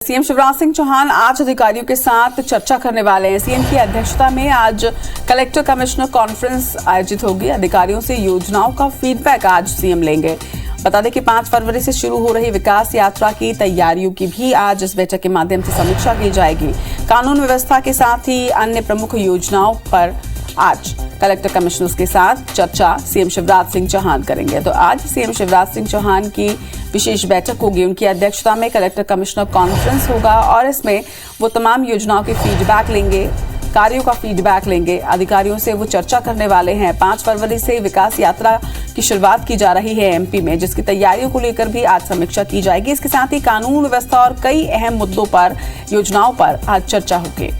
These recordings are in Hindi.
सीएम शिवराज सिंह चौहान आज अधिकारियों के साथ चर्चा करने वाले हैं। सीएम की अध्यक्षता में आज कलेक्टर कमिश्नर कॉन्फ्रेंस आयोजित होगी। अधिकारियों से योजनाओं का फीडबैक आज सीएम लेंगे। बता दें कि 5 फरवरी से शुरू हो रही विकास यात्रा की तैयारियों की भी आज इस बैठक के माध्यम से समीक्षा की जाएगी। कानून व्यवस्था के साथ ही अन्य प्रमुख योजनाओं पर आज कलेक्टर कमिश्नर्स के साथ चर्चा सीएम शिवराज सिंह चौहान करेंगे। तो आज सीएम शिवराज सिंह चौहान की विशेष बैठक होगी। उनकी अध्यक्षता में कलेक्टर कमिश्नर कॉन्फ्रेंस होगा और इसमें वो तमाम योजनाओं के फीडबैक लेंगे, कार्यों का फीडबैक लेंगे। अधिकारियों से वो चर्चा करने वाले हैं। 5 फरवरी से विकास यात्रा की शुरुआत की जा रही है एमपी में, जिसकी तैयारियों को लेकर भी आज समीक्षा की जाएगी। इसके साथ ही कानून व्यवस्था और कई अहम मुद्दों पर, योजनाओं पर आज चर्चा होगी।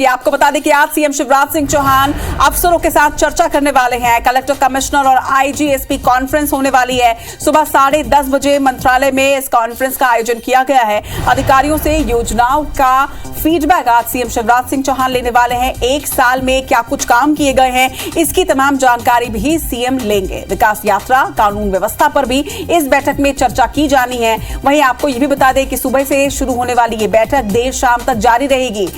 आपको बता दें कि आज सीएम शिवराज सिंह चौहान अफसरों के साथ चर्चा करने वाले हैं। कलेक्टर कमिश्नर और आईजी एसपी कॉन्फ्रेंस होने वाली है। सुबह 10:30 बजे मंत्रालय में इस कॉन्फ्रेंस का आयोजन किया गया है। अधिकारियों से योजनाओं का फीडबैक आज सीएम शिवराज सिंह चौहान लेने वाले हैं। 1 साल में क्या कुछ काम किए गए हैं, इसकी तमाम जानकारी भी सीएम लेंगे। विकास यात्रा, कानून व्यवस्था पर भी इस बैठक में चर्चा की जानी है। वहीं आपको यह भी बता दें कि सुबह से शुरू होने वाली ये बैठक देर शाम तक जारी रहेगी।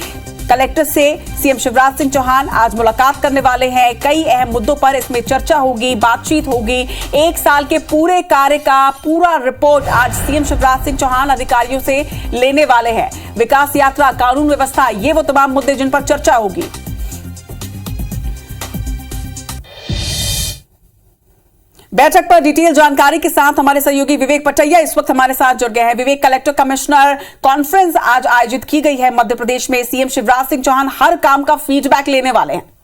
कलेक्टर से सीएम शिवराज सिंह चौहान आज मुलाकात करने वाले हैं। कई अहम मुद्दों पर इसमें चर्चा होगी, बातचीत होगी। 1 साल के पूरे कार्य का पूरा रिपोर्ट आज सीएम शिवराज सिंह चौहान अधिकारियों से लेने वाले हैं। विकास यात्रा, कानून व्यवस्था, ये वो तमाम मुद्दे जिन पर चर्चा होगी। बैठक पर डिटेल जानकारी के साथ हमारे सहयोगी विवेक पटैया इस वक्त हमारे साथ जुड़ गए हैं। विवेक, कलेक्टर कमिश्नर कॉन्फ्रेंस आज आयोजित की गई है मध्य प्रदेश में। सीएम शिवराज सिंह चौहान हर काम का फीडबैक लेने वाले हैं।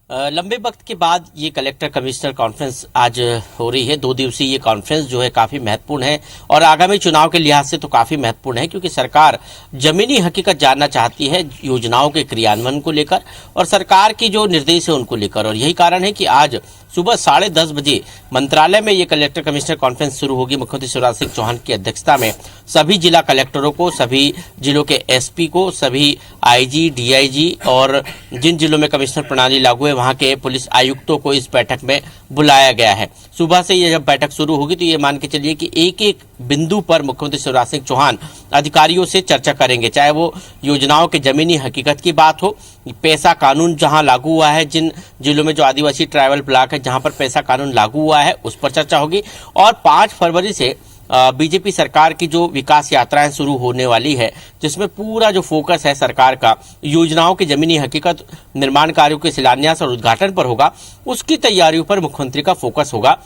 लंबे वक्त के बाद ये कलेक्टर कमिश्नर कॉन्फ्रेंस आज हो रही है। 2 दिवसीय ये कॉन्फ्रेंस जो है काफी महत्वपूर्ण है और आगामी चुनाव के लिहाज से तो काफी महत्वपूर्ण है, क्योंकि सरकार जमीनी हकीकत जानना चाहती है योजनाओं के क्रियान्वयन को लेकर और सरकार की जो निर्देश है उनको लेकर। और यही कारण है कि आज सुबह 10:30 बजे मंत्रालय में ये कलेक्टर कमिश्नर कॉन्फ्रेंस शुरू होगी। मुख्यमंत्री शिवराज सिंह चौहान की अध्यक्षता में सभी जिला कलेक्टरों को, सभी जिलों के एसपी को, सभी आईजी, डीआईजी और जिन जिलों में कमिश्नर प्रणाली लागू है वहां के पुलिस आयुक्तों को इस बैठक में बुलाया गया है। सुबह से ये जब बैठक शुरू होगी तो ये मान के चलिए कि एक बिंदु पर मुख्यमंत्री शिवराज सिंह चौहान अधिकारियों से चर्चा करेंगे, चाहे वो योजनाओं के जमीनी हकीकत की बात हो, पैसा कानून जहां लागू हुआ है, जिन जिलों में जो आदिवासी ट्राइबल ब्लॉक है जहां पर पैसा कानून लागू हुआ है उस पर चर्चा होगी। और 5 फरवरी से बीजेपी सरकार की जो विकास यात्राएं शुरू होने वाली है, जिसमें पूरा जो फोकस है सरकार का योजनाओं की जमीनी हकीकत, निर्माण कार्यों के शिलान्यास और उद्घाटन पर होगा, उसकी तैयारियों पर मुख्यमंत्री का फोकस होगा।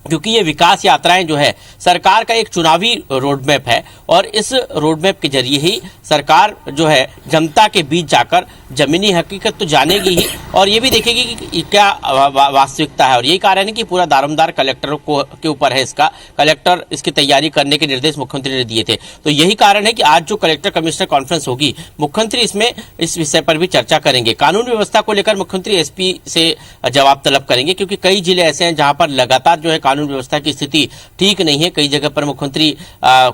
क्योंकि ये विकास यात्राएं जो है सरकार का एक चुनावी रोड मैप है और इस रोड मैप के जरिए ही सरकार जो है जनता के बीच जाकर जमीनी हकीकत तो जानेगी ही और ये भी देखेगी कि क्या वास्तविकता है। और यही कारण है कि पूरा दारोमदार कलेक्टरों के ऊपर है। इसका कलेक्टर इसकी तैयारी करने के निर्देश मुख्यमंत्री ने दिए थे। तो यही कारण है कि आज जो कलेक्टर कमिश्नर कॉन्फ्रेंस होगी, मुख्यमंत्री इसमें इस विषय पर भी चर्चा करेंगे। कानून व्यवस्था को लेकर मुख्यमंत्री एसपी से जवाब तलब करेंगे, क्योंकि कई जिले ऐसे हैं जहां पर लगातार जो है कानून व्यवस्था की स्थिति ठीक नहीं है। कई जगह पर मुख्यमंत्री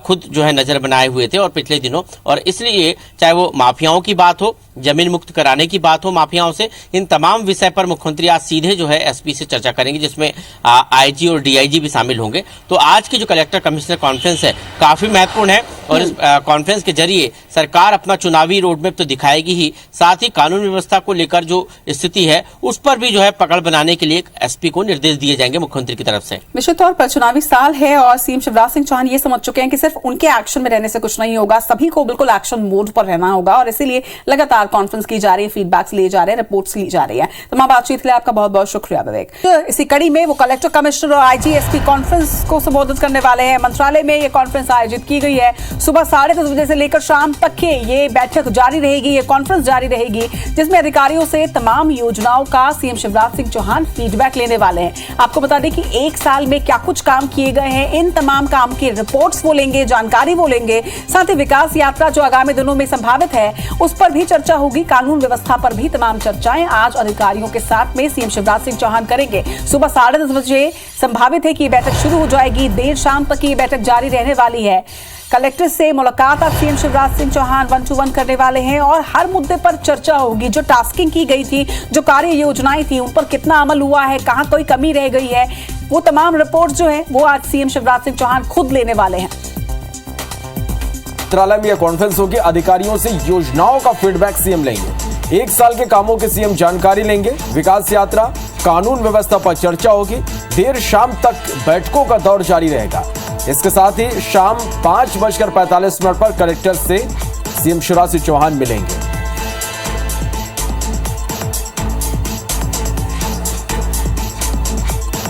खुद जो है नजर बनाए हुए थे और पिछले दिनों, और इसलिए चाहे वो माफियाओं की बात हो, जमीन मुक्त कराने की बात हो माफियाओं से, इन तमाम विषय पर मुख्यमंत्री आज सीधे जो है एसपी से चर्चा करेंगे, जिसमें आईजी और डीआईजी भी शामिल होंगे। तो आज की जो कलेक्टर कमिश्नर कॉन्फ्रेंस है काफी महत्वपूर्ण है और इस कॉन्फ्रेंस के जरिए सरकार अपना चुनावी रोडमैप तो दिखाएगी ही, साथ ही कानून व्यवस्था को लेकर जो स्थिति है उस पर भी जो है पकड़ बनाने के लिए एसपी को निर्देश दिए जाएंगे मुख्यमंत्री की तरफ से। निश्चित तौर पर चुनावी साल है और सीएम शिवराज सिंह चौहान ये समझ चुके हैं कि सिर्फ उनके एक्शन में रहने से कुछ नहीं होगा, सभी को बिल्कुल एक्शन मोड पर रहना होगा और इसीलिए लगातार कॉन्फ्रेंस की जा रही है, फीडबैक्स लिए जा रहे हैं, रिपोर्ट्स ली जा रही है। तमाम बातचीत के लिए आपका बहुत बहुत शुक्रिया विवेक। तो इसी कड़ी में वो कलेक्टर कमिश्नर और आईजी एसपी कॉन्फ्रेंस को संबोधित करने वाले हैं। मंत्रालय में ये कॉन्फ्रेंस आयोजित की गई है। सुबह 10:30 बजे से लेकर शाम तक के ये बैठक जारी रहेगी, ये कॉन्फ्रेंस जारी रहेगी, जिसमें अधिकारियों से तमाम योजनाओं का सीएम शिवराज सिंह चौहान फीडबैक लेने वाले हैं। आपको बता दें कि 1 साल में क्या कुछ काम किए गए हैं, इन तमाम काम की रिपोर्ट्स वो लेंगे, जानकारी वो लेंगे। साथ ही विकास यात्रा जो आगामी दिनों में संभावित है उस पर भी चर्चा होगी। कानून व्यवस्था पर भी तमाम चर्चाएं आज अधिकारियों के साथ में सीएम शिवराज सिंह चौहान करेंगे। सुबह 10:30 बजे संभावित है कि ये बैठक शुरू हो जाएगी, देर शाम तक ये बैठक जारी रहने वाली है। कलेक्टर से मुलाकात आज सीएम शिवराज सिंह चौहान 1-to-1 करने वाले हैं और हर मुद्दे पर चर्चा होगी। जो टास्किंग की गई थी, जो कार्य योजनाएं थी, उन पर कितना अमल हुआ है, कहां कोई कमी रह गई है, वो तमाम रिपोर्ट जो है वो आज सीएम शिवराज सिंह चौहान खुद लेने वाले हैं। मंत्रालय में यह कॉन्फ्रेंस होगी। अधिकारियों से योजनाओं का फीडबैक सीएम लेंगे। 1 साल के कामों की सीएम जानकारी लेंगे। विकास यात्रा, कानून व्यवस्था पर चर्चा होगी। देर शाम तक बैठकों का दौर जारी रहेगा। इसके साथ ही शाम 5:45 पर कलेक्टर से सीएम शिवराज सिंह चौहान मिलेंगे।